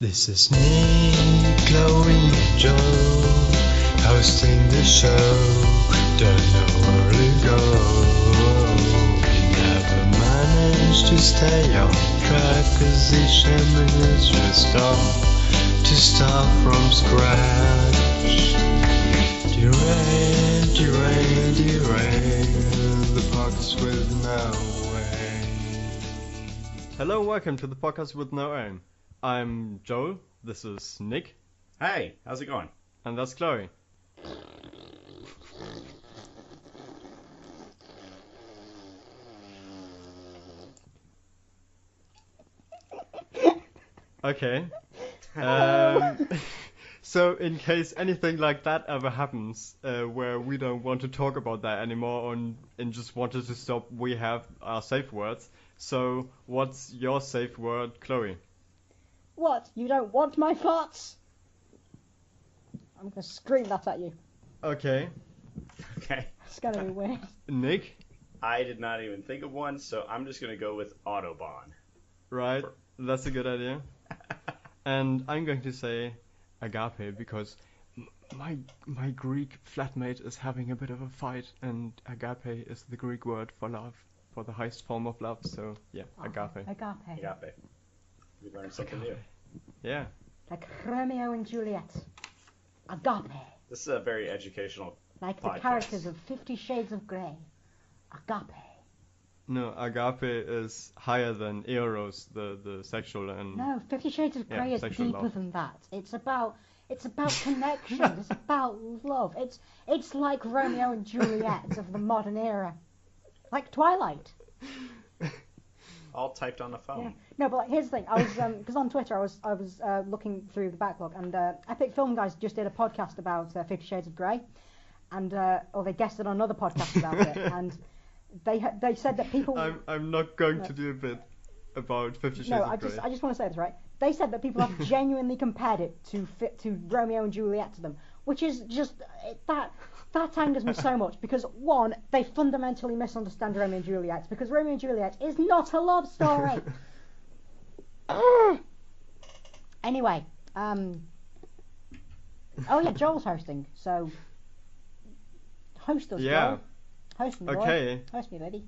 This is Nick, Chloe, and Joe, hosting the show. Don't know where to go. We never manage to stay on track, cause each minute just start from scratch. Derail, the podcast with no aim. Hello, welcome to the podcast with no aim. I'm Joel, this is Nick, Hey, how's it going? and that's Chloe. Okay. So in case anything like that ever happens, where we don't want to talk about that anymore and just wanted to stop, we have our safe words. So what's your safe word, Chloe? What? You don't want my farts? I'm gonna scream that at you. Okay. Okay. It's gonna be weird. Nick, I did not even think of one, so I'm just gonna go with Autobahn. right? That's a good idea. And I'm going to say agape because my Greek flatmate is having a bit of a fight, and agape is the Greek word for love, for the highest form of love. So yeah, agape. Agape. Agape. We learned something new. Yeah. Like Romeo and Juliet. Agape. This is a very educational Like the podcast. characters of 50 Shades of Grey. Agape. No, agape is higher than eros, the sexual and No, 50 Shades of Grey is sexual deeper love. than that. It's about connection. It's about love. It's like Romeo and Juliet of the modern era. Like Twilight. All typed on the phone. Yeah. No, but like, here's the thing. I was because on Twitter I was looking through the backlog, and Epic Film Guys just did a podcast about 50 Shades of Grey, and or they guested on another podcast about it, and they said that people. I'm not going to do a bit about 50 Shades No, of Grey. I just want to say this, right? They said that people have genuinely compared it to Romeo and Juliet to them, which is just that angers me so much, because one, they fundamentally misunderstand Romeo and Juliet, because Romeo and Juliet is not a love story. Anyway, oh yeah, Joel's hosting, so host us, Yeah. Joel. Host me, boy. Okay. Host me, baby.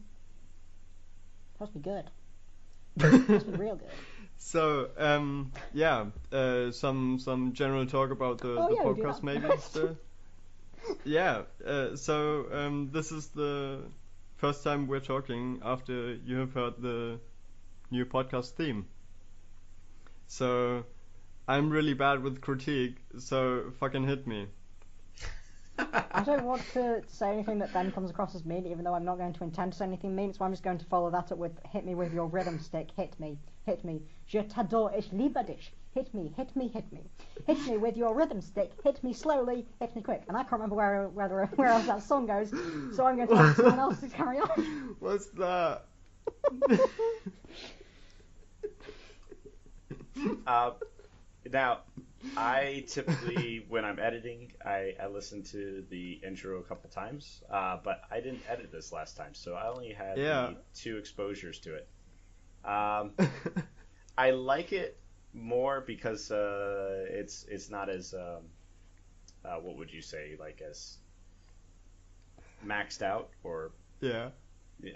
Host me good. Host me real good. So, some general talk about the Oh, yeah, we do podcast that. maybe still. Yeah, this is the first time we're talking after you have heard the new podcast theme. So, I'm really bad with critique, so fucking hit me. I don't want to say anything that then comes across as mean, even though I'm not going to intend to say anything mean, so I'm just going to follow that up with hit me with your rhythm stick, hit me. Je t'adore, ich liebe dich. Hit me. Hit me with your rhythm stick, hit me slowly, hit me quick. And I can't remember where else that song goes, so I'm going to ask someone else to carry on. What's that? Now, I typically, when I'm editing, I listen to the intro a couple times, but I didn't edit this last time, so I only had the 2 exposures to it. I like it more because it's not as what would you say, like, as maxed out, or Yeah.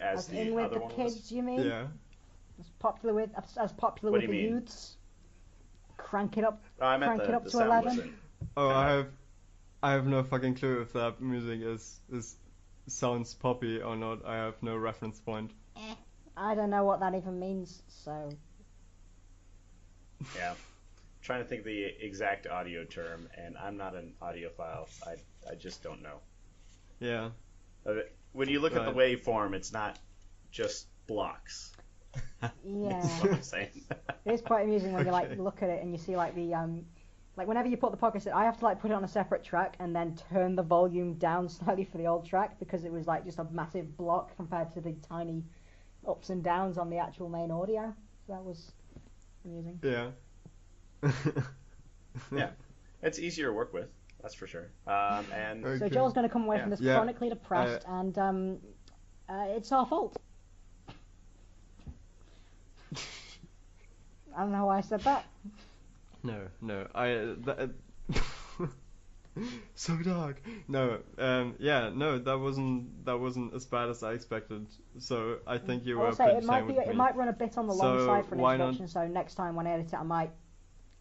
as the in with other the one kids, was. you mean? Yeah. As popular with What the do you mean? youths. Crank it up. Oh, I meant Crank it up the to sound 11. wasn't. Oh, I have no fucking clue if that music is sounds poppy or not. I have no reference point. I don't know what that even means, so. Yeah. Trying to think of the exact audio term, and I'm not an audiophile. I just don't know. Yeah. When you look at the Right. waveform, it's not just blocks. Yeah. That's what I'm saying. It is quite amusing when you like Okay. look at it and you see like the like whenever you put the podcast in, I have to like put it on a separate track and then turn the volume down slightly for the old track, because it was like just a massive block compared to the tiny ups and downs on the actual main audio. So that was amusing. Yeah. Yeah. It's easier to work with, that's for sure. And Okay. So Joel's going to come away Yeah. from this Yeah. chronically depressed, and it's our fault. I don't know why I said that. No. So dark. No. Yeah. No. That wasn't as bad as I expected. So I think you I were will say pretty it might same be. with It me. might run a bit on the long So side for an why not- introduction. So next time when I edit it, I might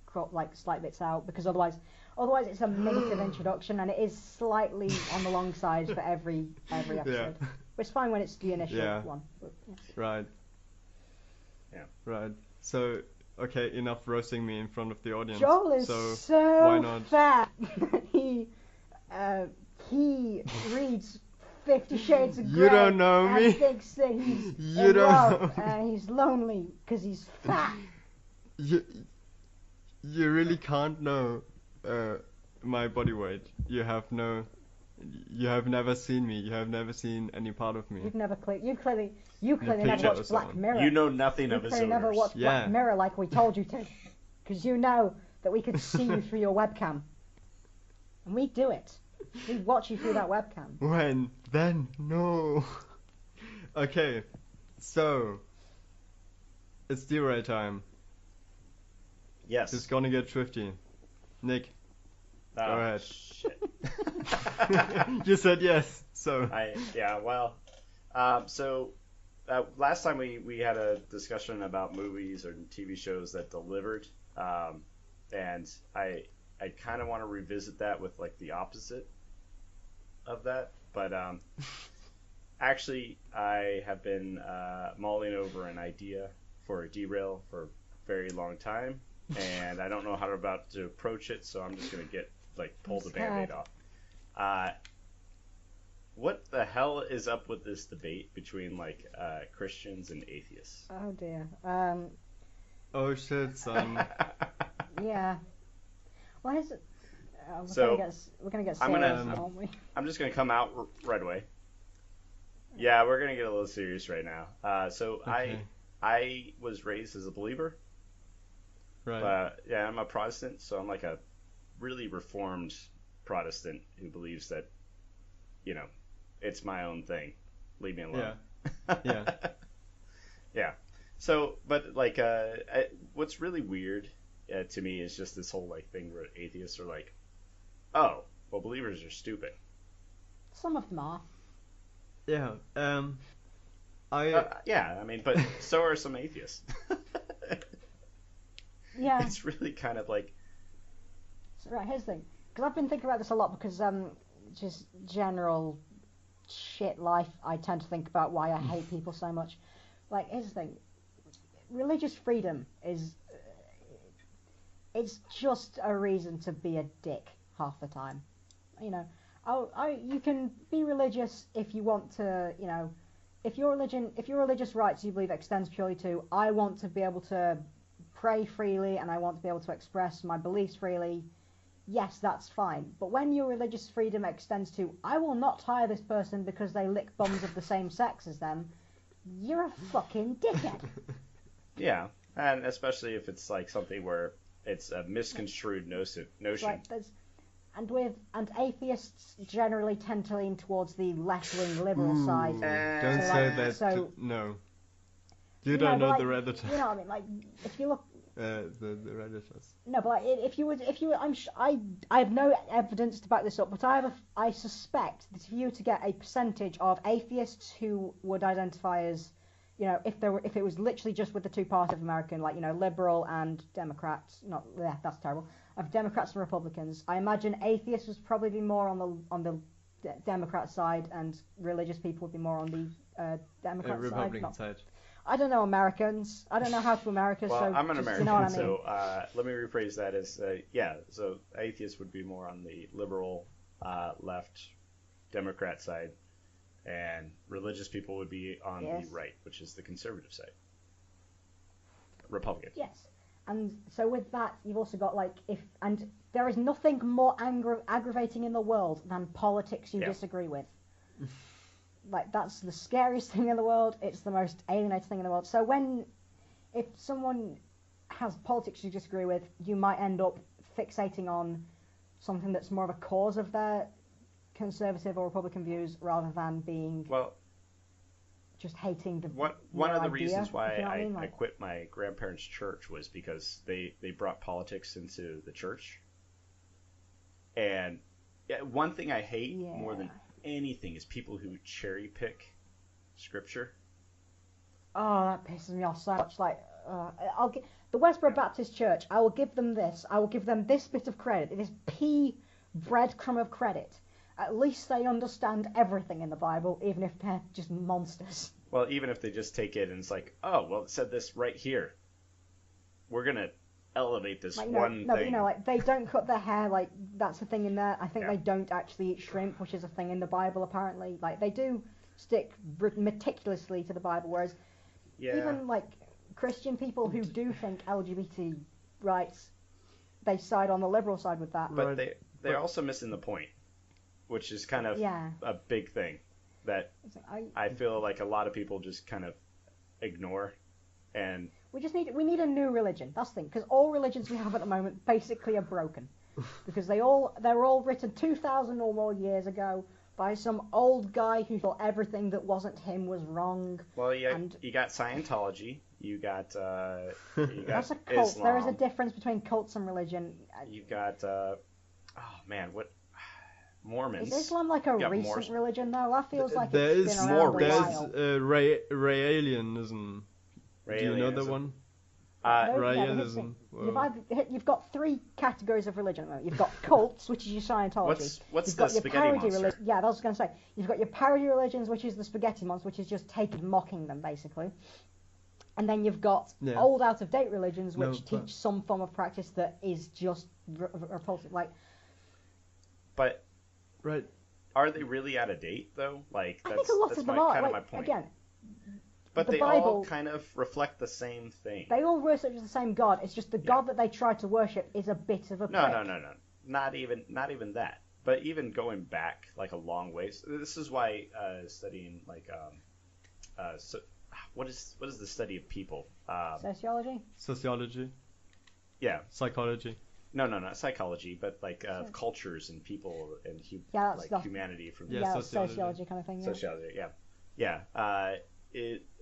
crop like slight bits out because otherwise it's a minute of introduction and it is slightly on the long side for every episode. Yeah. It's fine when it's the initial Yeah. one. But, yeah. Right. Yeah. Right. So okay, enough roasting me in front of the audience. Joel is so so why not? fat. he reads 50 Shades of Grey. You don't know and me. thinks that he's You in don't love know me. and he's lonely because he's fat. You really can't know my body weight. You have never seen me. You have never seen any part of me. You clearly never picture or watched Black something. Mirror. You know nothing You of his clearly never odors. watched Yeah. Black Mirror like we told you to, because you know that we could see you through your webcam, and we do it. We watch you through that webcam. When? Then? No. Okay. So it's D-Ray time. Yes. It's gonna get thrifty. Nick, Oh, go ahead. Shit. You said yes. So last time we had a discussion about movies or TV shows that delivered, and I kind of want to revisit that with like the opposite of that, but actually I have been mulling over an idea for a derail for a very long time, and I don't know how about to approach it, so I'm just gonna pull the Band-Aid off. What the hell is up with this debate between Christians and atheists? Oh dear. oh shit, son. Yeah. Why is it? So, we're gonna get I'm serious, gonna- aren't we? I'm just gonna come out right away. Yeah, we're gonna get a little serious right now. Okay. I was raised as a believer. Right. Yeah, I'm a Protestant, so I'm like a really reformed Protestant who believes that, it's my own thing. Leave me alone. Yeah. Yeah. So, but what's really weird to me is just this whole thing where atheists are like, oh, well, believers are stupid. Some of them are. Yeah. But so are some atheists. Yeah. It's really kind of like, So, right, here's the thing. Because I've been thinking about this a lot because just general shit life, I tend to think about why I hate people so much. Here's the thing. Religious freedom is... it's just a reason to be a dick half the time. You can be religious if you want to, if your religious rights you believe extends purely to, I want to be able to pray freely and I want to be able to express my beliefs freely, yes, that's fine. But when your religious freedom extends to, I will not hire this person because they lick bums of the same sex as them, you're a fucking dickhead. yeah, and especially if it's something where it's a misconstrued notion. And atheists generally tend to lean towards the left-wing liberal side. Don't So, say like, that. so- No. You don't know the Redditors. You know what I mean? If you look... the Redditors. No, but if you I have no evidence to back this up, but I suspect that if you were to get a percentage of atheists who would identify as, if it was literally just with the two parties of American, liberal and Democrats, that's terrible, of Democrats and Republicans, I imagine atheists would probably be more on the Democrat side, and religious people would be more on the Democrat Republican side. side. I don't know Americans. I don't know how to America. Well, so I'm an just, American, you know what I mean? so let me rephrase that as, so atheists would be more on the liberal, left, Democrat side, and religious people would be on Yes. the right, which is the conservative side. Republican. Yes. And so with that, you've also got and there is nothing more aggravating in the world than politics you Yeah. disagree with. That's the scariest thing in the world. It's the most alienating thing in the world. So if someone has politics you disagree with, you might end up fixating on something that's more of a cause of their conservative or Republican views rather than being just hating the One of the idea, reasons why if you know what I mean? I Like, quit my grandparents' church was because they brought politics into the church. And one thing I hate more than anything is people who cherry pick scripture. oh, that pisses me off so much. Like, the Westboro Baptist Church, I will give them this. I will give them this bit of credit. It is pea breadcrumb of credit. At least they understand everything in the Bible, even if they're just monsters. Well, even if they just take it and it's like, oh, well, it said this right here. We're going to elevate this Like, one no, thing. but like, they don't cut their hair, like, that's a thing in there. I think Yeah. they don't actually eat shrimp, which is a thing in the Bible, apparently. Like, they do stick meticulously to the Bible, whereas even, like, Christian people who do think LGBT rights, they side on the liberal side with that. But they're also missing the point, which is kind of a big thing that I feel like a lot of people just kind of ignore. And we need a new religion. That's the thing, because all religions we have at the moment basically are broken, because they were all written 2,000 or more years ago by some old guy who thought everything that wasn't him was wrong. Well, you got Scientology, you got that's a cult. Islam. There is a difference between cults and religion. You've got Mormons. Is Islam like a recent religion though? That feels like it's been more around a while. There's Raelianism. Do you know the one? Raelianism. You've got three categories of religion. You've got cults, which is your Scientology. What's You've the got your spaghetti parody monster? religion. Yeah, I was going to say. You've got your parody religions, which is the spaghetti monster, which is just mocking them, basically. And then you've got old, out-of-date religions, which teach some form of practice that is just repulsive. Like, but right, are they really out of date though? Like, I think a lot of them are. kind of like, my point. Again, but the they Bible, all kind of reflect the same thing. They all worship the same God. It's just the God that they try to worship is a bit of a prick. No. Not even that. But even going back like a long ways. This is why studying like what is the study of people? Sociology. Yeah. Psychology. No, not psychology, but like cultures and people and humanity from sociology kind of thing. Sociology, yeah.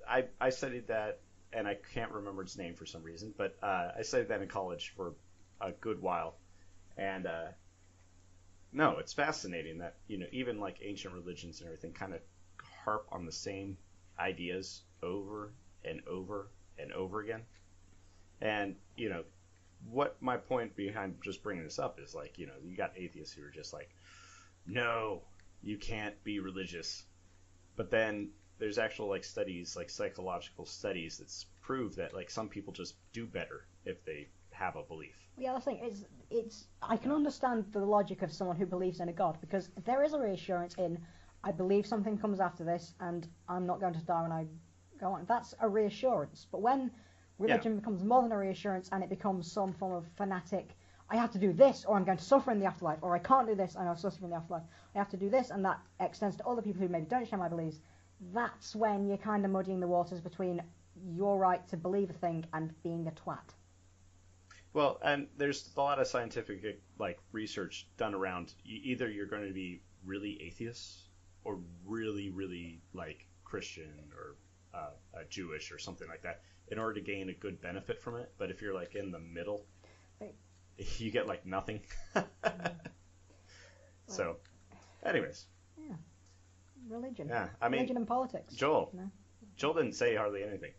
I studied that, and I can't remember its name for some reason, but I studied that in college for a good while, and no, it's fascinating that even like ancient religions and everything kind of harp on the same ideas over and over and over again, and what my point behind just bringing this up is like, you got atheists who are just like, no, you can't be religious. But then there's actual like studies, like psychological studies that prove that like some people just do better if they have a belief. Yeah, the thing is, I can understand the logic of someone who believes in a God, because there is a reassurance in, I believe something comes after this and I'm not going to die when I go on. That's a reassurance. But when religion becomes more than a reassurance and it becomes some form of fanatic, I have to do this or I'm going to suffer in the afterlife, or I can't do this and I'll suffer in the afterlife, I have to do this, and that extends to other people who maybe don't share my beliefs, that's when you're kind of muddying the waters between your right to believe a thing and being a twat. Well, and there's a lot of scientific like research done around either you're going to be really atheist or really, really like Christian or Jewish or something like that in order to gain a good benefit from it. But if you're like in the middle, you get like nothing. So, anyways. Yeah. Religion. Yeah, I mean, religion and politics. Joel didn't say hardly anything.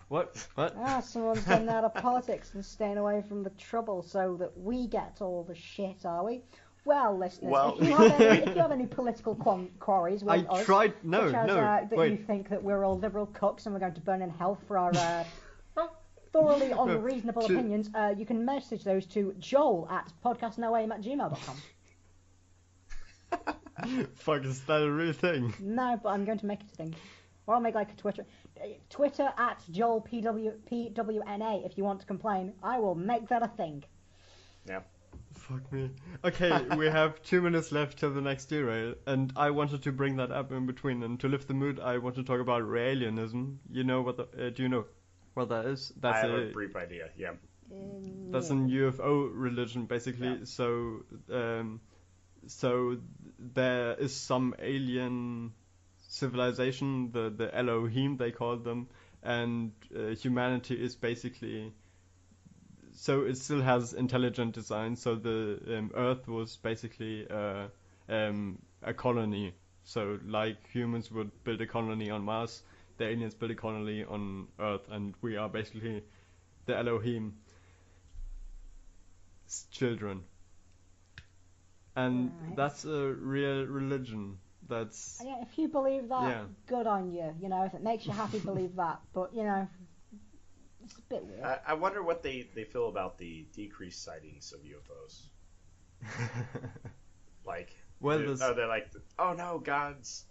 What? Someone's getting out of politics and staying away from the trouble so that we get all the shit, are we? Well, listeners, if you have any political quarries with us, you think that we're all liberal cucks and we're going to burn in hell for our thoroughly unreasonable opinions, you can message those to joel@podcastnoaim@gmail.com. Fuck, is that a real thing? No, but I'm going to make it a thing. Or I'll make like a Twitter @JoelPWNA if you want to complain. I will make that a thing. Yeah. Fuck me. Okay, we have 2 minutes left till the next derail, and I wanted to bring that up in between. And to lift the mood, I want to talk about Raelianism. You know what? Do you know what that is? I have a brief idea. Yeah. That's a UFO religion, basically. Yeah. So there is some alien civilization, the Elohim they call them, and humanity is basically, so it still has intelligent design. So the Earth was basically a colony. So like humans would build a colony on Mars, the aliens build a colony on Earth, and we are basically the Elohim's children. And Right. that's a real religion. That's Yeah, if you believe that, Yeah. good on you. You know, if it makes you happy, believe that. But you know, it's a bit weird. I wonder what they feel about the decreased sightings of UFOs. Like, Well, they're like, oh no,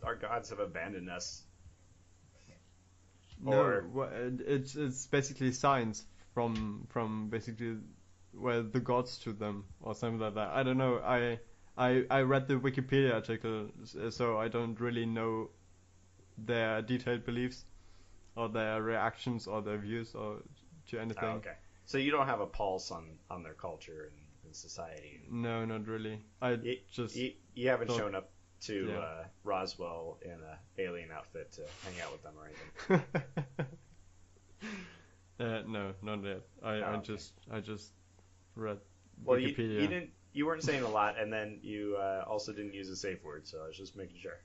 our gods have abandoned us. no, it's basically science from basically the gods to them or something like that. I don't know. I read the Wikipedia article, so I don't really know their detailed beliefs or their reactions or their views or to anything. Oh, okay. So you don't have a pulse on their culture and society. No, not really. You haven't don't- shown up to yeah. Roswell in an alien outfit to hang out with them or anything. No, not yet. I just read Well, Wikipedia. you weren't saying a lot, and then you also didn't use a safe word, so I was just making sure.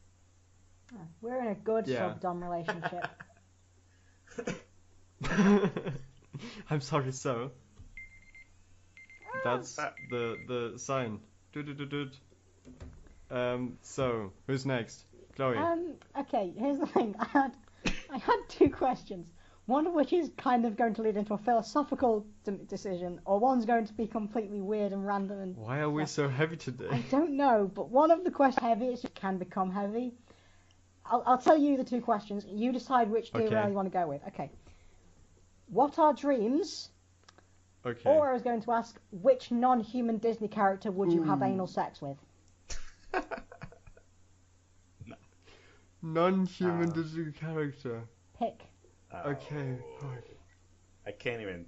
Oh, we're in a good Yeah. sub-dom relationship. I'm sorry, so that's the sign. Doot. So who's next? Chloe. Okay, here's the thing. I had two questions. One of which is kind of going to lead into a philosophical decision, or one's going to be completely weird and random. And Why are we so heavy today? I don't know, but one of the questions heavy, it can become heavy. I'll tell you the two questions. You decide which two Okay. you want to go with. Okay. What are dreams? Okay. Or I was going to ask, which non-human Disney character would you have anal sex with? Non-human Disney character. Pick. Okay. I can't even.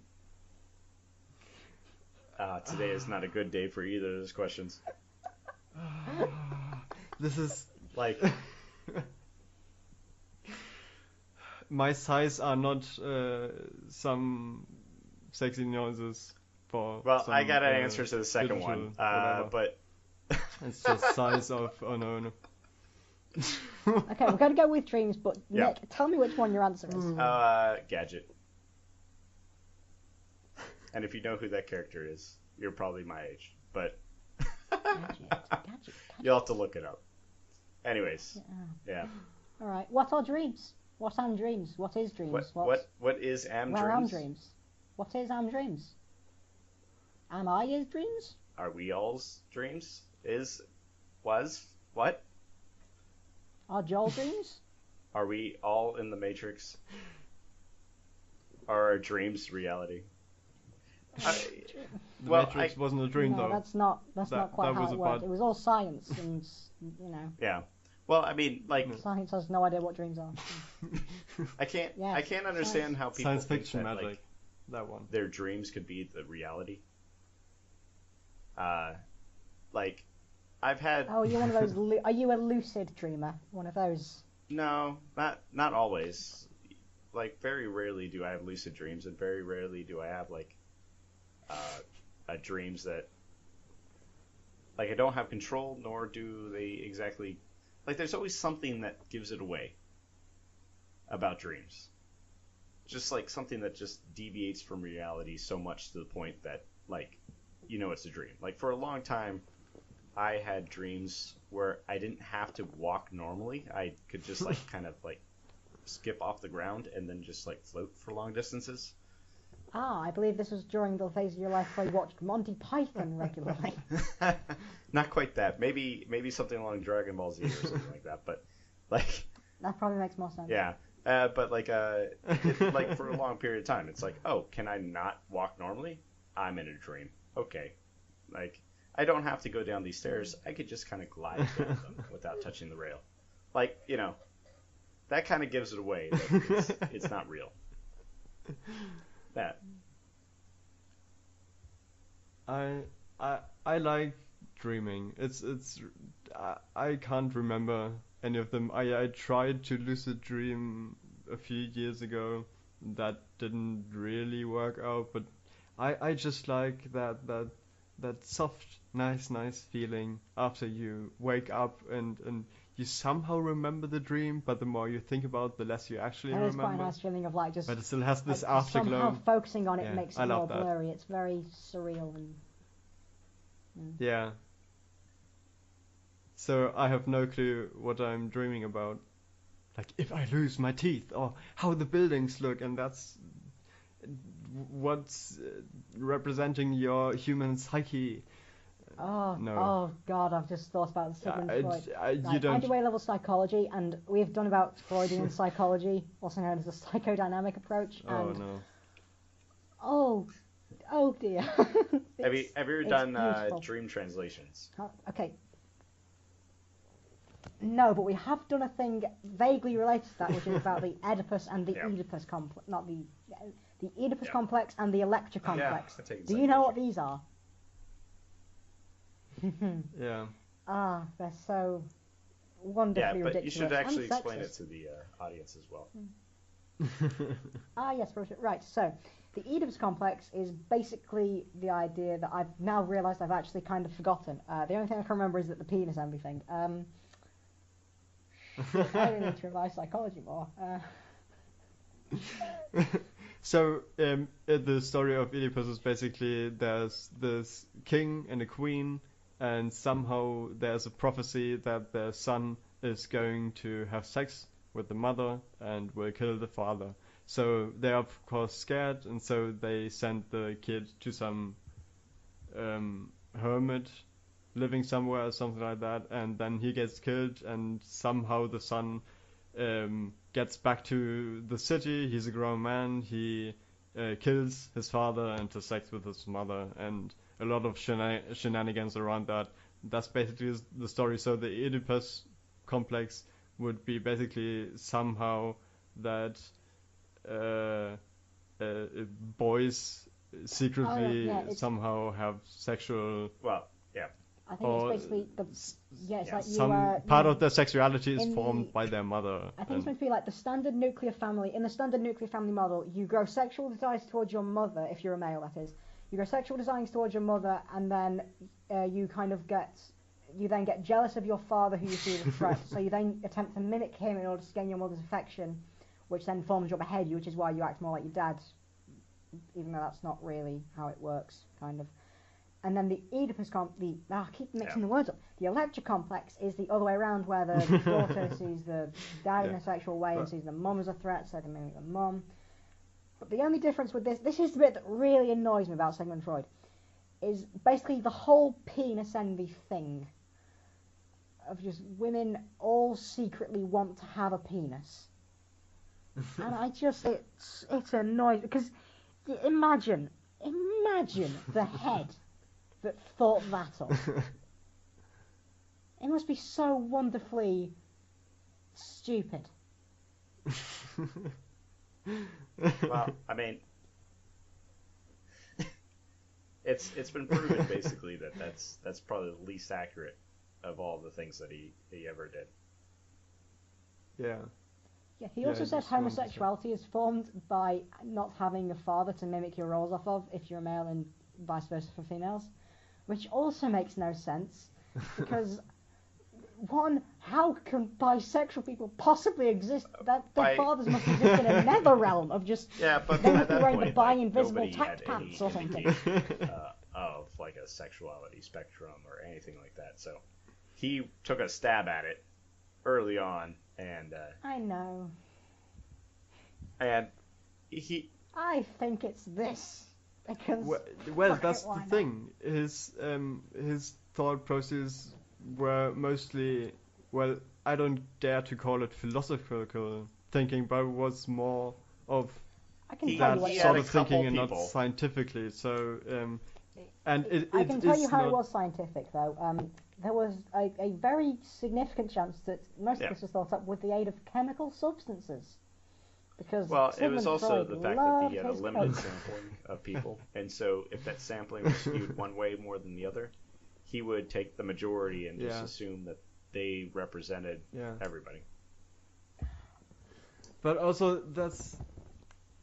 Today is not a good day for either of those questions. This is Like, my size are not some sexy noises for. well, some, I got an answer to the second digital one, whatever. but It's just size of. Oh no. Okay, we're going to go with dreams, but Yeah. Nick, tell me which one your answer is. Gadget. And if you know who that character is, you're probably my age, but Gadget. you'll have to look it up. Anyways, yeah. All right. What are dreams? What am dreams? What is dreams? What is am Where dreams? am dreams? What is am dreams? Am I is dreams? Are we all's dreams? Was what? Are Joel dreams? Are we all in the Matrix? Are our dreams reality? The Well, Matrix wasn't a dream No, though. that's not quite that how was it worked. about- It was all science, and you know, Yeah. Well, I mean, like, science has no idea what dreams are. I can't Yes, understand how people Science think fiction that, magic. like, That one. their dreams could be the reality. Like, I've had Oh, you're one of those. Are you a lucid dreamer? One of those. no, not always. Like, very rarely do I have lucid dreams, and very rarely do I have like dreams that like I don't have control, nor do they exactly like. There's always something that gives it away about dreams. Just like something that just deviates from reality so much to the point that like it's a dream. Like for a long time, I had dreams where I didn't have to walk normally. I could just like kind of like skip off the ground and then just like float for long distances. Ah, I believe this was during the phase of your life where you watched Monty Python regularly. Not quite that. Maybe something along Dragon Ball Z or something like that. But like, That probably makes more sense. yeah. But like, like for a long period of time, it's like, oh, can I not walk normally? I'm in a dream. Okay, like I don't have to go down these stairs. I could just kind of glide down them without touching the rail. Like that kind of gives it away that it's not real. That I like dreaming. I can't remember any of them. I tried to lucid dream a few years ago. That didn't really work out, but I just like that soft, nice feeling after you wake up and you somehow remember the dream, but the more you think about it, the less you actually It is remember. quite a nice feeling of like just. But it still has this like, afterglow. Somehow focusing on it Yeah, makes I it more love that. blurry. It's very surreal and. Yeah. So I have no clue what I'm dreaming about. Like if I lose my teeth or how the buildings look, and that's what's representing your human psyche. Oh, No. oh God! I've just thought about Sigmund Freud. You I don't. do A-level psychology, and we've done about Freudian psychology, also known as the psychodynamic approach. Oh and no. oh dear. Have you ever it's done beautiful. dream translations? Okay. No, but we have done a thing vaguely related to that, which is about the Oedipus and the Yeah. Oedipus complex, not the Oedipus Yeah. complex and the Electra complex. I've taken Do you know what psychology. these are? Yeah. They're so Yeah, wonderfully but you ridiculous. should actually and explain it sexist. to the audience as well. Yes, right. So, the Oedipus complex is basically the idea that I've now realised I've actually kind of forgotten. The only thing I can remember is that the penis and everything. I really need to revise psychology more. So the story of Oedipus is basically there's this king and a queen, and somehow there's a prophecy that their son is going to have sex with the mother and will kill the father. So they are of course scared, and so they send the kid to some hermit living somewhere or something like that, and then he gets killed, and somehow the son gets back to the city. He's a grown man. He kills his father and has sex with his mother, and a lot of shenanigans around that. That's basically the story. So the Oedipus complex would be basically somehow that boys secretly somehow have sexual. Well, yeah. I think it's basically it's like some part of their sexuality is formed by their mother. I think it's meant to be like the standard nuclear family. In the standard nuclear family model, you grow sexual desires towards your mother, if you're a male, that is. You grow sexual desires towards your mother, and then you then get jealous of your father, who you see as a threat. So you then attempt to mimic him in order to gain your mother's affection, which then forms your behaviour, which is why you act more like your dad, even though that's not really how it works, kind of. And then the Oedipus I keep mixing the words up. The Electra complex is the other way around, where the daughter sees the dad in a sexual way and sees the mum as a threat, so they mimic the mum. But the only difference with this is the bit that really annoys me about Sigmund Freud, is basically the whole penis envy thing of just women all secretly want to have a penis. And I just, it annoys me, because imagine the head that thought that up. It must be so wonderfully stupid. Well, I mean, it's been proven basically that that's probably the least accurate of all the things that he ever did. Yeah. Yeah, he also says homosexuality is formed by not having a father to mimic your roles off of, if you're a male, and vice versa for females, which also makes no sense, because one, how can bisexual people possibly exist? That their fathers must exist in a nether realm of just but they at must be that wearing point, the bi invisible nobody tack had pants any or something. indication, of like a sexuality spectrum or anything like that. So he took a stab at it early on, and I know. And he. I think it's this because. Well, that's the thing. His thought process were mostly, well, I don't dare to call it philosophical thinking, but it was more of that sort of thinking and not scientifically. So, and I can tell you how it was scientific, though. There was a very significant chance that most of this was thought up with the aid of chemical substances. Because it was also Freud the fact that he had a coke. limited sampling of people, and so if that sampling was skewed one way more than the other, he would take the majority and just Yeah. assume that they represented Yeah. everybody. But also, that's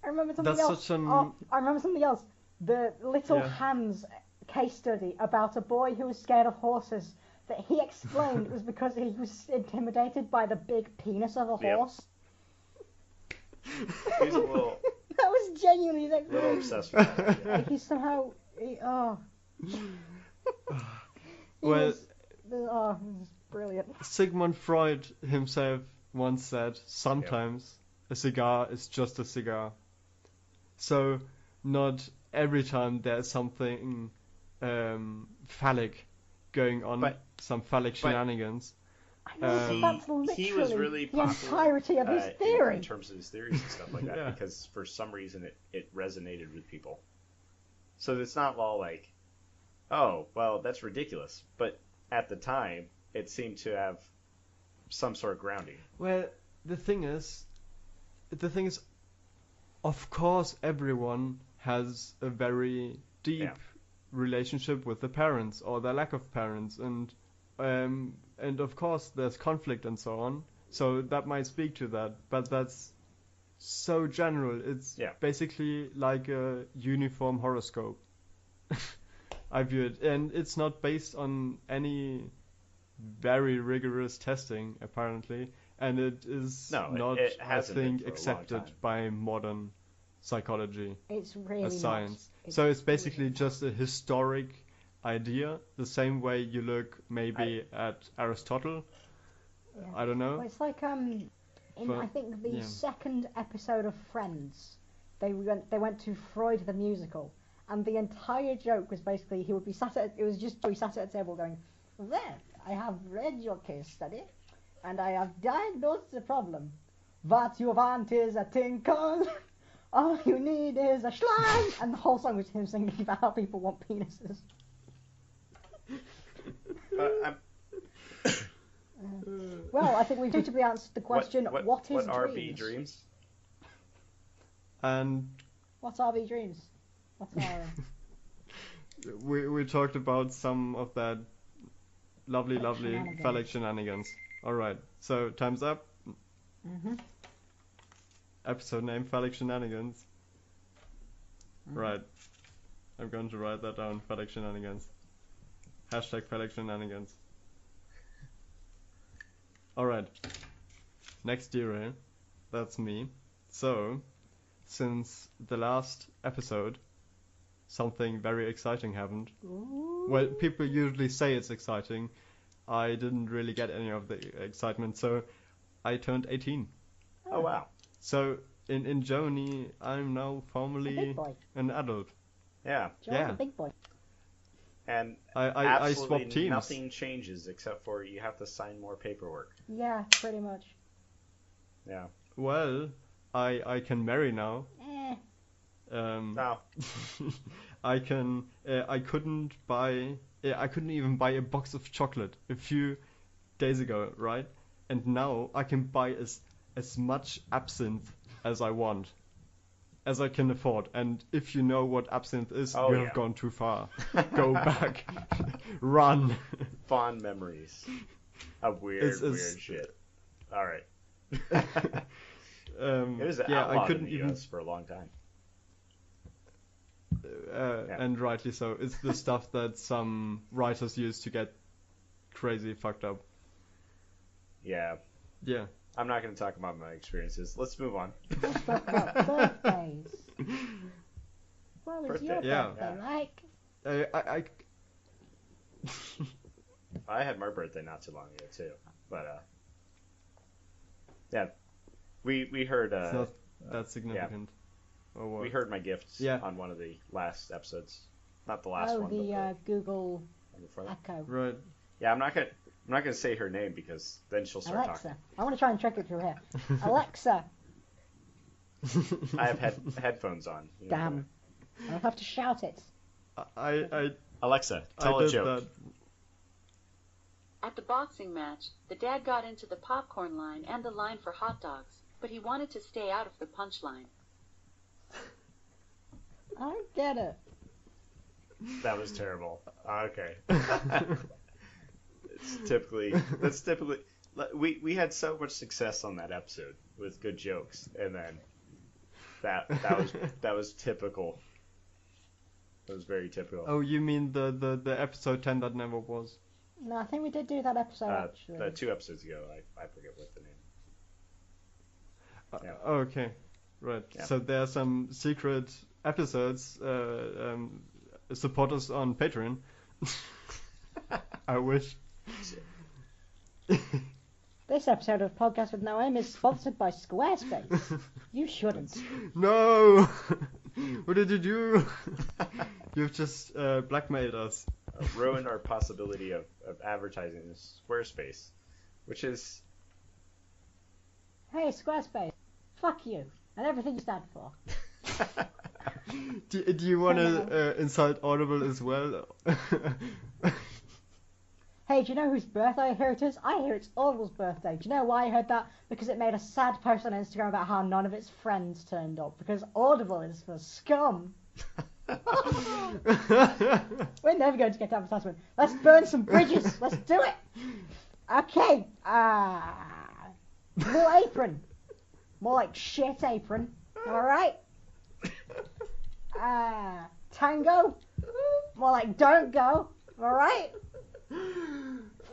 I remember something That's else. such an- Oh, I remember something else. The Little Yeah. Hans case study about a boy who was scared of horses that he explained was because he was intimidated by the big penis of a Yep. horse. He's a little That was genuinely like, obsessed with that. Yeah. He somehow, oh, well, it was brilliant. Sigmund Freud himself once said, sometimes a cigar is just a cigar. So not every time there's something phallic going on, But- some phallic shenanigans. I know, but Um, that's literally he was really the popular, entirety of his theory. in terms of his theories and stuff like that, Yeah. because for some reason it resonated with people. So it's not all like, oh, well, that's ridiculous. But at the time, it seemed to have some sort of grounding. Well, the thing is, of course, everyone has a very deep Yeah. relationship with the parents or their lack of parents, and of course there's conflict and so on. So that might speak to that, but that's so general. It's Yeah. basically like a uniform horoscope. I view it, and it's not based on any very rigorous testing apparently, and it is No, not, it I hasn't been think, for a long accepted time. by modern psychology It's really as not. science. It's So it's basically really just a historic idea, the same way you look maybe at Aristotle. Yeah. I don't know. Well, it's like in But, I think the yeah. second episode of Friends, they went to Freud the musical, and the entire joke was basically he would be sat at a table going, "Well, I have read your case study, and I have diagnosed the problem. What you want is a tinkle. All you need is a schlag." And the whole song was him singing about how people want penises. Well, I think we've suitably answered the question, what is are dreams? B dreams? And What are B dreams? What's our... we talked about some of that lovely Shenanigans. phallic shenanigans. All right, so time's up. Mhm. Episode name: Phallic Shenanigans. Mhm. Right. I'm going to write that down. Phallic Shenanigans. Hashtag Phallic Shenanigans. Alright. Next year, that's me. So, since the last episode, something very exciting happened. Ooh. Well, people usually say it's exciting. I didn't really get any of the excitement, so I turned 18. Oh, wow. So, in Germany, I'm now A big formally boy. an adult. Yeah. John's Yeah. a big boy. And I absolutely swapped teams. nothing changes except for you have to sign more paperwork. Yeah, pretty much. Yeah. Well, I can marry now. Eh. No. I can. I couldn't buy. I couldn't even buy a box of chocolate a few days ago, right? And now I can buy as much absinthe as I want, as I can afford. And if you know what absinthe is, Oh, you yeah. have gone too far. Go back, run. Fond memories of weird, It's- weird shit. All right. It was Yeah, outlawed I couldn't in the even. US for a long time. And rightly so. It's the stuff that some writers use to get crazy fucked up. Yeah. Yeah. I'm not going to talk about my experiences. Let's move on. Let's talk about birthdays. What was your Birthday, yeah. birthday like? I I had my birthday not too long ago too, but yeah, we heard it's not that significant. Or what? we heard my gifts Yeah. on one of the last episodes, not the last Oh, one, the but Google the one before that. Echo. Right. Yeah, I'm not gonna say her name because then she'll start Alexa. talking. I want to try and trick it through here. Alexa. I have headphones on. you know. Damn. I'll have to shout it. I Alexa, tell I a did joke. that. At the boxing match, the dad got into the popcorn line and the line for hot dogs, but he wanted to stay out of the punch line. I don't get it. That was terrible. Okay. That's typically we had so much success on that episode with good jokes, and then that was typical. That was very typical. Oh, you mean the episode 10 that never was? No, I think we did do that episode actually. 2 episodes ago, I forget what the name. Yeah. Okay, right. Yeah. So there are some secret episodes. Support us on Patreon. I wish. This episode of Podcast with No Aim is sponsored by Squarespace. You shouldn't. No! What did you do? You've just blackmailed us. Ruined our possibility of advertising in Squarespace, which is... Hey, Squarespace. Fuck you. And everything you stand for. Do you want to insult Audible as well? Hey, do you know whose birthday I hear it is? I hear it's Audible's birthday. Do you know why I heard that? Because it made a sad post on Instagram about how none of its friends turned up. Because Audible is for scum. We're never going to get advertisement. Let's burn some bridges. Let's do it. Okay. More apron. More like shit apron. Alright? Tango. More like don't go. Alright?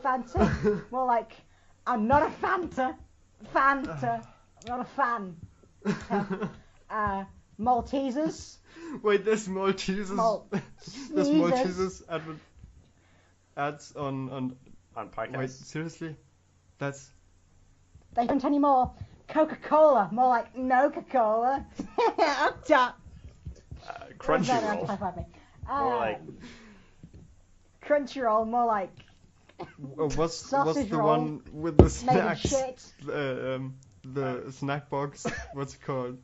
Fanta. More like I'm not a Fanta. Fanta. I'm not a fan. Maltesers. Wait, there's Maltesers. There's Maltesers ads on podcasts. Wait, seriously? That's... They don't anymore. Coca-Cola. More like no-Coca-Cola. Up top. Crunchyroll. More like... Crunchyroll. More like... What's Sausage the roll one with the made of snacks? shit. The snack box. What's it called?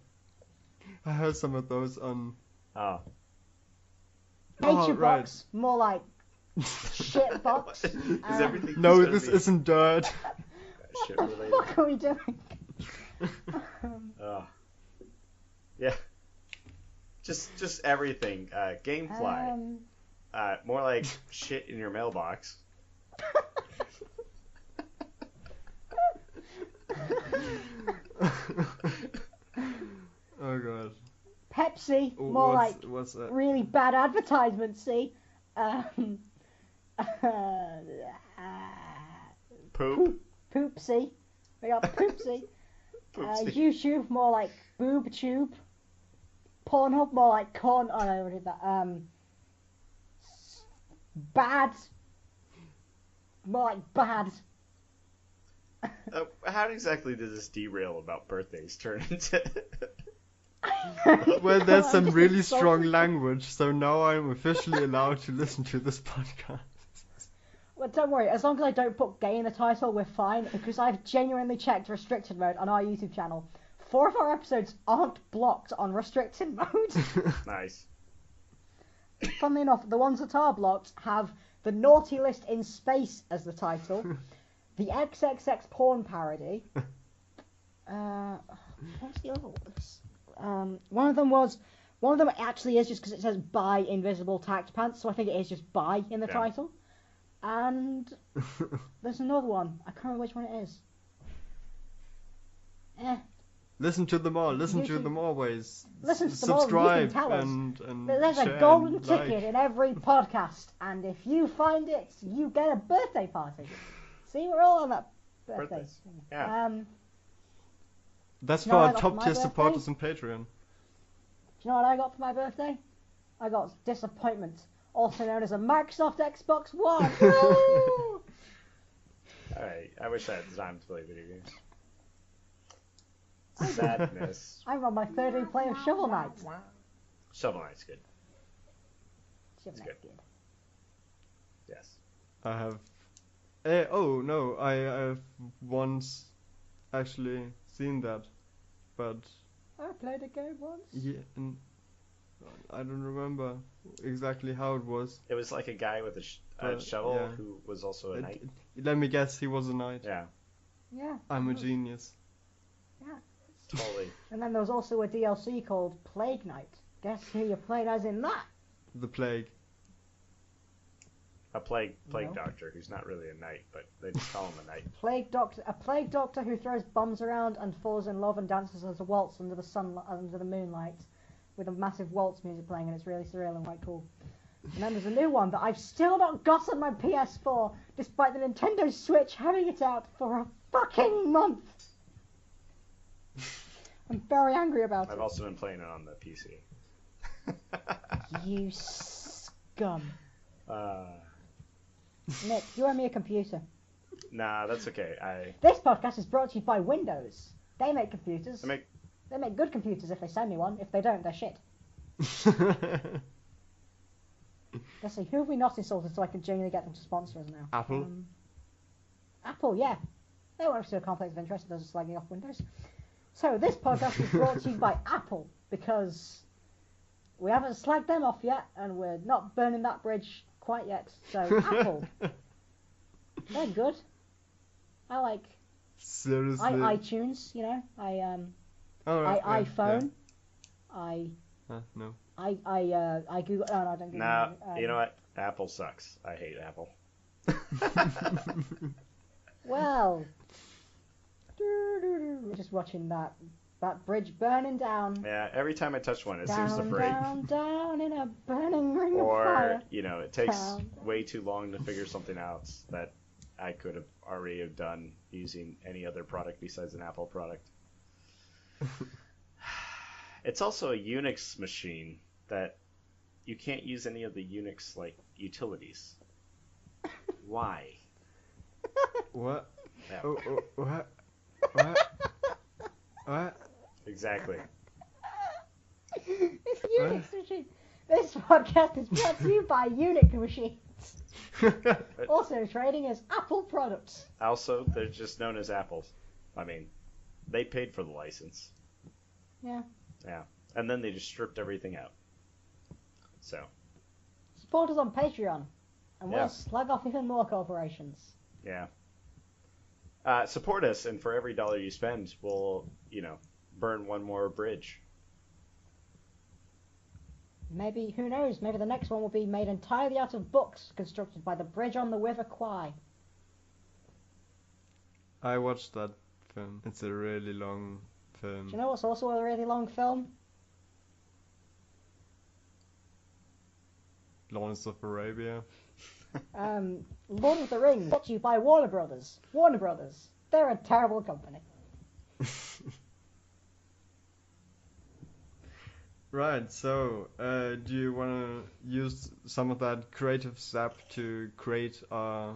I heard some of those on... Oh. Nature right. box. More like... shit box. Is everything No, just this gonna be isn't dirt. shit What the related? fuck are we doing? Yeah. Just everything. Gamefly. More like shit in your mailbox. Oh god. Pepsi. More like what's that? really bad advertisement. See. Poop. Poopsie. We got Poopsie. Poopsie. YouTube, more like boob tube. Pornhub, more like corn. Oh no, I already did that. Bad. More like bad. How exactly does this derail about birthdays turn into? Well, there's some really strong language, so now I'm officially allowed to listen to this podcast. Well, don't worry. As long as I don't put gay in the title, we're fine. Because I've genuinely checked restricted mode on our YouTube channel. 4 of our episodes aren't blocked on restricted mode. Nice. Funnily enough, the ones that are blocked have The Naughty List in Space as the title, the XXX porn parody. What's the other ones? One of them actually is just because it says "by invisible tacked pants," so I think it is just "by" in the title. And there's another one. I can't remember which one it is. Listen to them all. Listen to them always. Listen to them all. You can tell us. And There's share a golden and ticket in every podcast, and if you find it, you get a birthday party. See, we're all on that birthday. Birthdays. Yeah. That's You for know what I our got top for my tier birthday? supporters on Patreon. Do you know what I got for my birthday? I got disappointment, also known as a Microsoft Xbox One. Woo! I wish I had the time to play video games. Sadness. I'm on my third replay of Shovel Knight. Shovel Knight's good. Shovel Knight's good. Yes. I have. Oh no, I've once actually seen that, but I played a game once. yeah, and I don't remember exactly how it was. It was like a guy with a shovel yeah. who was also a knight. Let me guess, he was a knight. Yeah. Yeah. I'm a genius. Yeah. Totally. And then there was also a DLC called Plague Knight. Guess who you played as in that? The plague. A plague No. doctor who's not really a knight, but they just call him a knight. A plague doctor who throws bombs around and falls in love and dances as a waltz under the moonlight, with a massive waltz music playing, and it's really surreal and quite cool. And then there's a new one that I've still not got on my PS4, despite the Nintendo Switch having it out for a fucking month. I'm very angry about I've it. also been playing it on the PC. You scum. Uh, Nick, you owe me a computer. nah, that's okay. This podcast is brought to you by Windows. They make computers. I make They make good computers if they send me one. If they don't, they're shit. Let's see, who have we not insulted so I can genuinely get them to sponsor us now? Apple? Apple, yeah. They won't see a conflict of interest, those are slagging off Windows. So this podcast is brought to you by Apple, because we haven't slagged them off yet, and we're not burning that bridge quite yet. So Apple, they're good. I like Seriously? iTunes, you know. Oh, right, yeah, iPhone. No. I Google. Oh, no, I don't Google. nah. You know what? Apple sucks. I hate Apple. Well, just watching that bridge burning down. Yeah, every time I touch one, it seems to break. Down in a burning ring of Or, fire. you know, it takes Down. way too long to figure something out that I could have already have done using any other product besides an Apple product. It's also a Unix machine that you can't use any of the Unix like utilities. Why? What? Yeah, What? What? exactly. It's Unix machine. This podcast is brought to you by Unix machines. Also trading as Apple products. Also, they're just known as Apples. I mean, they paid for the license. Yeah. Yeah. And then they just stripped everything out. So, Support us on Patreon, and Yeah. we'll slag off even more corporations. yeah. Support us, and for every dollar you spend, we'll, you know, burn one more bridge. Maybe, who knows, maybe the next one will be made entirely out of books constructed by the Bridge on the River Kwai. I watched that film. It's a really long film. Do you know what's also a really long film? Lawrence of Arabia. Lord of the Rings, brought to you by Warner Brothers. Warner Brothers, they're a terrible company. Right, so do you want to use some of that creative sap to create a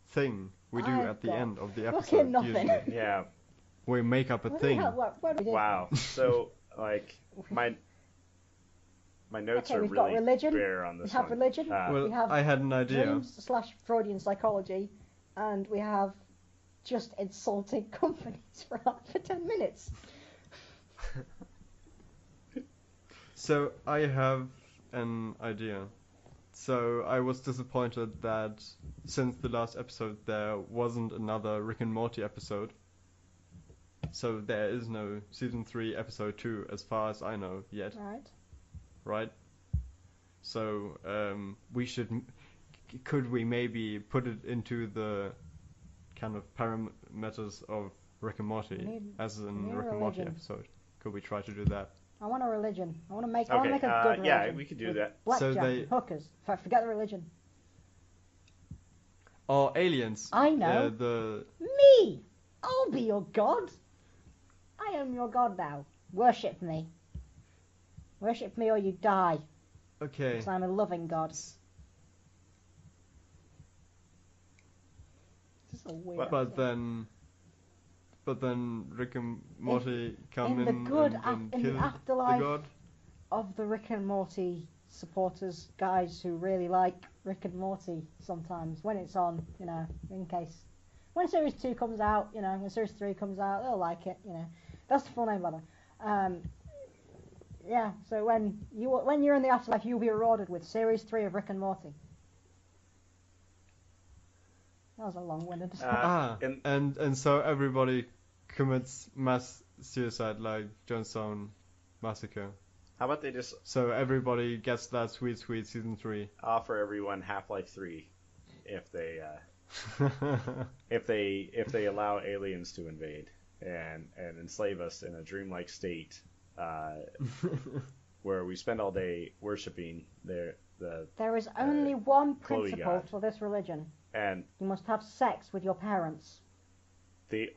thing we do I've at the got end of the fucking episode? nothing. Usually. Yeah. We make up a What thing. the hell, what do we do? Wow. So, like, my notes Okay, are we've got really religion. bare on We this have one. religion. Well, we have I had an idea. dreams / Freudian psychology, and we have just insulting companies for 10 minutes. So I have an idea. So I was disappointed that since the last episode there wasn't another Rick and Morty episode. So there is no season 3 episode 2 as far as I know yet, Right. right? So could we maybe put it into the kind of parameters of Rick and Morty need- as in need Rick and Morty religion. episode? Could we try to do that? I want a religion. I want to make Okay, a good religion. yeah, we could do with that. Blackjack So they- and hookers. Forget the religion. Or aliens? I know. The Me! I'll be your god. I am your god now. Worship me. Worship me or you die. okay. Because I'm a loving god. This is a weird. But then Rick and Morty come in in, the good and in kill the afterlife the god. of the Rick and Morty supporters, guys who really like Rick and Morty sometimes when it's on, you know, in case when series 2 comes out, you know, when series 3 comes out, they'll like it, you know. That's the full name, by the way. Yeah, so when you're in the afterlife, you'll be rewarded with series 3 of Rick and Morty. That was a long-winded. and So everybody commits mass suicide like Jonestown Massacre. How about they just So everybody gets that sweet season 3. offer everyone Half-Life 3 if they if they allow aliens to invade and enslave us in a dreamlike state where we spend all day worshiping the There is only one Chloe principle God. for this religion. and You must have sex with your parents. the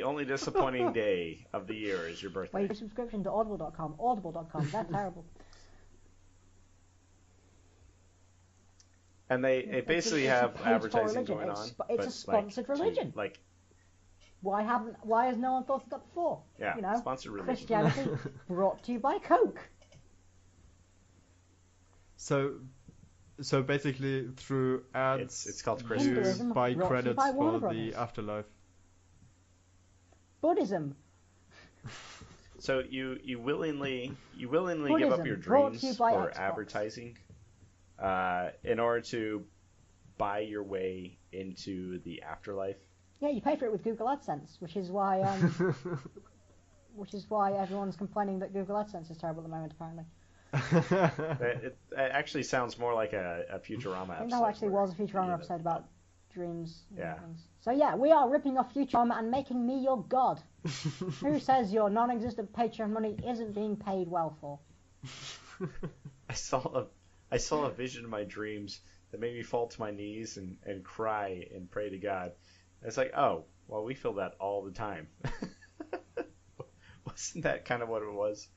only disappointing day of the year is your Well, birthday. you do subscription to audible.com. Audible.com. They're terrible. And they basically it's a have paid-for advertising religion. going It's on. sp- it's a but, sponsored religion. Why has no one thought of that before? Yeah, You know, sponsored religion. Christianity brought to you by Coke. So basically through ads, It's called you Christmas. Hinduism buy brought to you credits by Warner for the Brothers. afterlife. Buddhism. So you willingly give up Buddhism, your brought to dreams you by for Xbox. advertising in order to buy your way into the afterlife. Yeah, you pay for it with Google AdSense, which is why everyone's complaining that Google AdSense is terrible at the moment. Apparently, It actually sounds more like a Futurama I think episode. there actually where was a Futurama you- episode about dreams. And Yeah. things. So yeah, we are ripping off Futurama and making me your god. Who says your non-existent Patreon money isn't being paid well for? I saw a vision in my dreams that made me fall to my knees and cry and pray to God. It's like, oh, well, we feel that all the time. Wasn't that kind of what it was?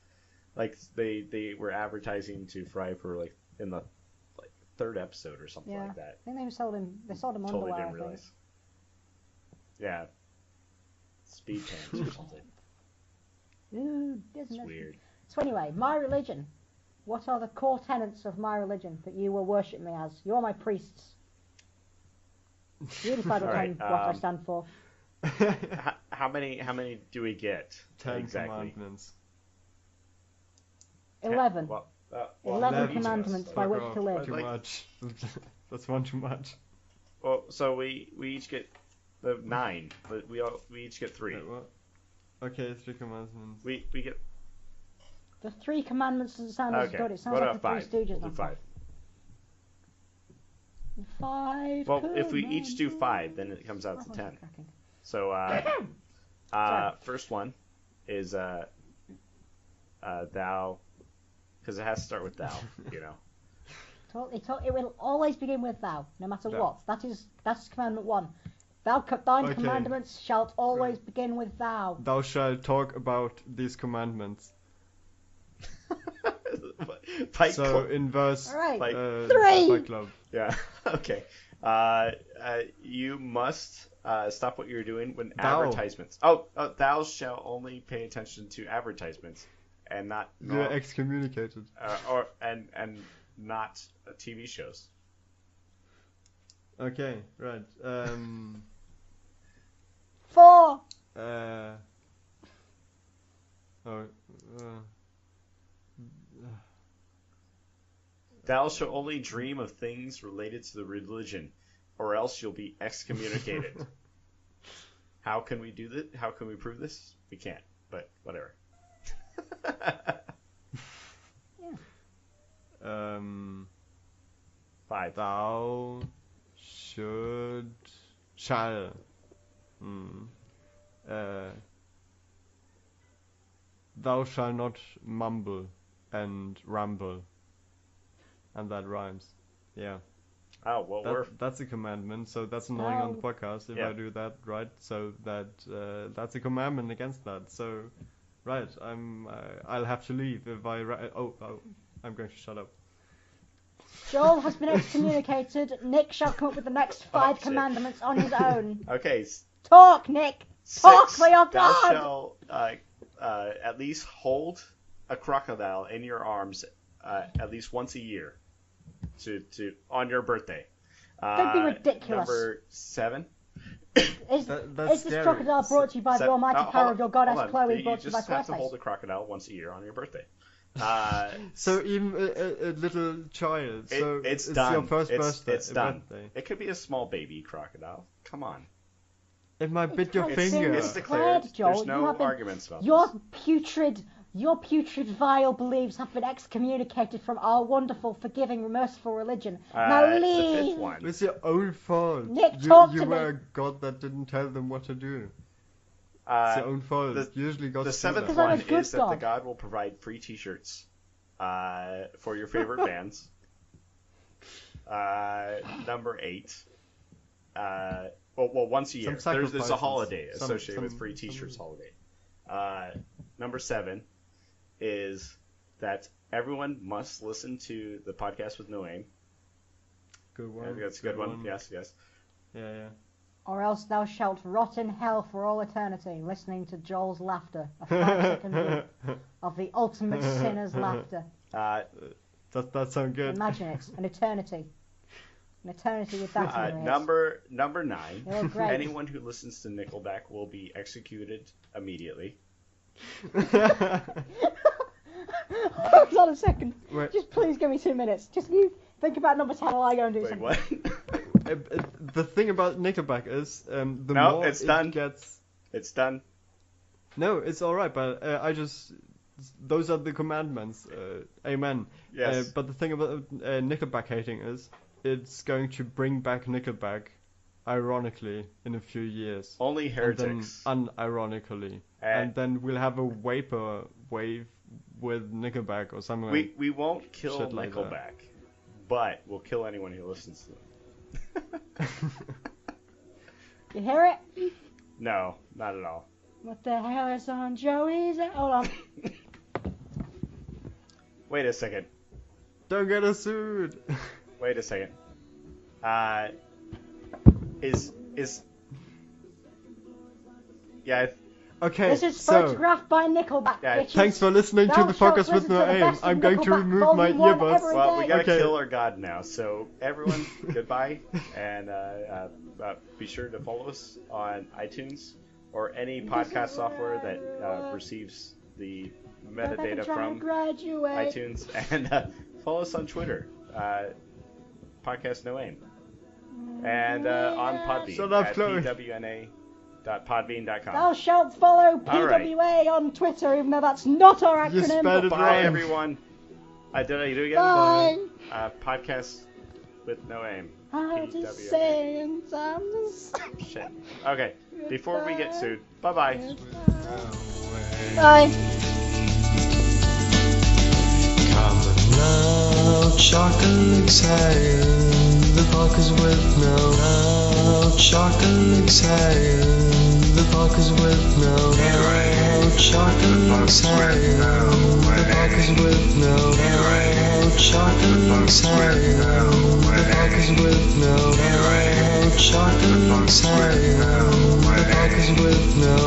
Like they were advertising to Fry for like in the third episode or something Yeah. like that. I think they sold him Totally underwear. didn't I think. realize. Yeah. Speed pants or something. Ooh, isn't It's it? weird. So anyway, my religion. What are the core tenets of my religion that you will worship me as? You are my priests. You decide what Alright, I stand for. How many do we get 10 exactly? commandments. 11. Well, 11 each of us. commandments by Fuck which off, to live. Too Like- much. That's one too much. Well, so we each get the 9, but we each get 3. Wait, what? Okay, 3 commandments. We get The 3 commandments doesn't sound as okay. good. It sounds What like about the Three 5? Stooges. We'll do now. 5. 5. Well, if we each do 5, then it comes out to 10. So first one is thou, because it has to start with thou, you know. It will always begin with thou, no matter Thou. what. That's commandment 1. Thine Okay. commandments shalt always begin with thou. Thou shalt talk about these commandments. Fight So Club. in verse Alright. Like- 3. Fight Club. Yeah. Okay. You must stop what you're doing when Thou. advertisements. Oh, thou shall only pay attention to advertisements and not You're excommunicated. and not TV shows. Okay, right. 4. Thou shall only dream of things related to the religion, or else you'll be excommunicated. How can we do that? How can we prove this? We can't, but whatever. Yeah. 5. Thou shall. Thou shalt not mumble and ramble. And that rhymes. Yeah. Oh, well, That's a commandment, so that's annoying on the podcast if Yeah. I do that, right? So that's a commandment against that. So, right, I'll have to leave if I I'm going to shut up. Joel has been excommunicated. Nick shall come up with the next 5 shit. commandments on his own. okay. Talk, Nick! Talk 6. for your Thou God! shall at least hold a crocodile in your arms at least once a year to on your birthday. Don't be ridiculous. Number 7. Is That's this scary. crocodile brought to you by the almighty power of your goddess hold on. Chloe, You brought to you by just have to Squarespace? hold a crocodile once a year on your birthday. So even a little child. So it's it's done. your first It's done. birthday. It could be a small baby crocodile. Come on. It might bit your It's finger. It's declared. Joel. There's You no have been- arguments about Your this. putrid, vile beliefs have been excommunicated from our wonderful, forgiving, merciful religion. It's Now the leave. fifth one. It's your own fault. Nick, you talk you to were me. a god that didn't tell them what to do. It's your own fault. Usually gods The do seventh that. Because I'm a one good is that the god. god will provide free T-shirts for your favorite bands. Number 8. Well, once a year. Some There's a sacrifices. holiday Some- associated with some- free T-shirts holiday. Number 7 is that everyone must listen to the podcast with no aim. Good one. I think that's a good one. Yes. Yeah. Or else thou shalt rot in hell for all eternity, listening to Joel's laughter, a 5-second loop of the ultimate sinner's laughter. That sounds good. Imagine it, an eternity. An eternity with that in your ears. Number 9. You're great. Anyone who listens to Nickelback will be executed immediately. Hold on a second. Wait. Just please give me 2 minutes. Just you think about number 10 while I go and do Wait, something. what? The thing about Nickelback is the No, more it's it done. gets. It's done. No, it's all right, but those are the commandments. Amen. Yes. But the thing about Nickelback hating is it's going to bring back Nickelback, ironically, in a few years. Only And heretics. then unironically. And then we'll have a vapor wave with Nickelback or something. We won't kill Shit like that. Nickelback, but we'll kill anyone who listens to them. You hear it? No, not at all. What the hell is on Joey's? Hold on. Wait a second. Don't get us sued. Wait a second. Is yeah. Okay, This is so photographed by Nickelback. Yeah, bitches. thanks for listening to Thou the shalt podcast with listen no to the aim. best of I'm going to Nickelback remove my Volume 1 earbuds. every Well, we day. gotta Okay. kill our god now. So everyone, goodbye, and be sure to follow us on iTunes or any podcast software that receives the metadata from graduate. iTunes, and follow us on Twitter, podcast No Aim, and on Podbean Shut up, at Chloe. pwna.podbean.com. Thou shalt follow All right. PWA on Twitter, even though that's not our You acronym. spelled it Bye, wrong. everyone. Did I do it again? Bye. Podcast with no aim. I'm just saying something. Shit. Okay. Before we get sued, bye-bye. Bye. Come now, chocolate saying the podcast with no chocolate saying the podcast with no chocolate saying the podcast with no chocolate saying the podcast with no chocolate saying the podcast with no